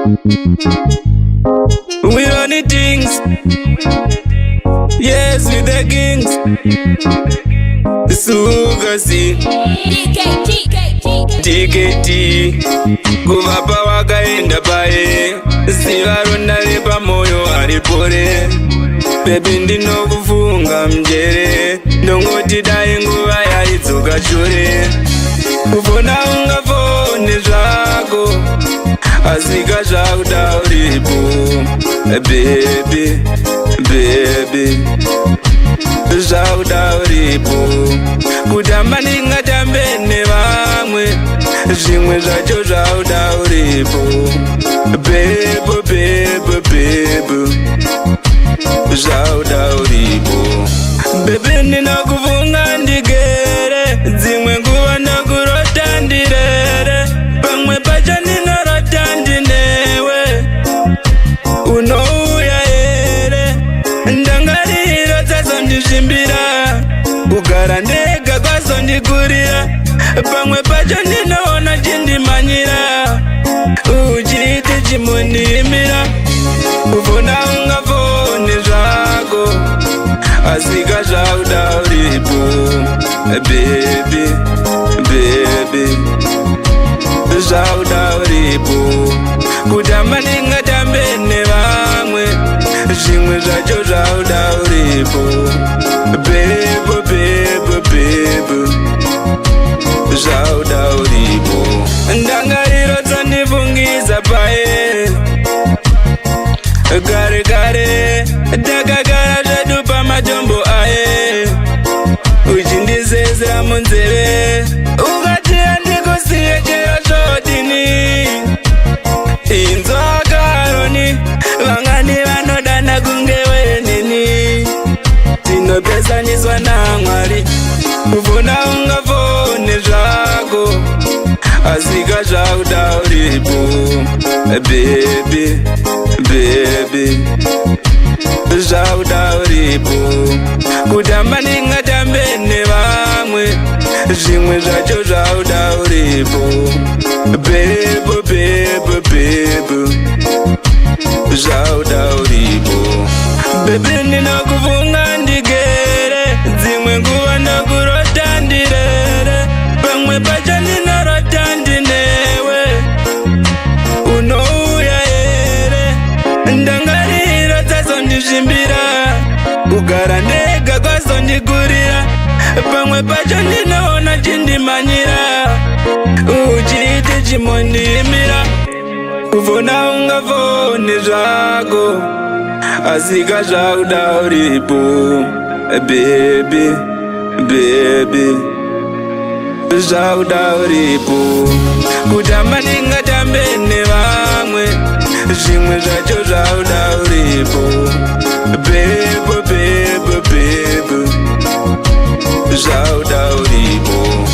We run the things, yes, we the kings. Sugasi TKT kuvapa wakaenda paye zivarona repamoyo haripore. Baby ndinokufunga mjere ndongoti dai nguva yaidzoka shure. Kufona ungafone zvako asika zvakuda uripo. Baby, baby zvakuda uripo. Kutamba ndingatambe nevamwe zvimwe zvacho zvakuda uripo. Bebo, bebo, bebo zvakuda uripo. Baby ndinokufunga ndigere dzimwe nguva ndakurota ndirere. Pamwe pacho ndinorota ndinewe unouya here. Ndangariro dzazondizvimbira kugara ndega kwazondikurira. Pamwe pacho ndinoona chindimanyira uchiti chimundiimira. Kufona ungafone zvako asika zvakuda uripo. Baby, baby zvakuda uripo. Kutamba ndingatambe nevamwe zvimwe zvacho zvakuda uripo. Bebo, bebo, bebo zvakuda uripo. Ndangariro dzandifungisa paye gare gare takagara zvedu pamatombo aye. Uchindizezera munzeve ukati handikusiye chero zvodini. Inzwa karoni vangani vanodana kunge wenini. Tinopesaniswa naMwari. Kufona ungafone zvako asika zvakuda uripo. Baby, baby zvakuda uripo. Kutamba ndingatambe nevamwe zvimwe zvacho zvakuda uripo. Bebo, bebo, bebo zvakuda uripo. Baby ndinokufunga ndigere dzimwe nguva ndakurota ndirere. Pamwe pacho ndinorota ndinewe unouya here. Ndangariro dzazondizvimbira kugara ndega kwazondikurira. Pamwe pacho ndinoona chindimanyira uchiti chimundiimira. Kufona ungafone zvako asika zvakuda uripo. Baby, baby zvakuda uripo. Kutamba ndingatambe nevamwe zvimwe zvacho zvakuda uripo. Bebo, bebo, bebo zvakuda uripo.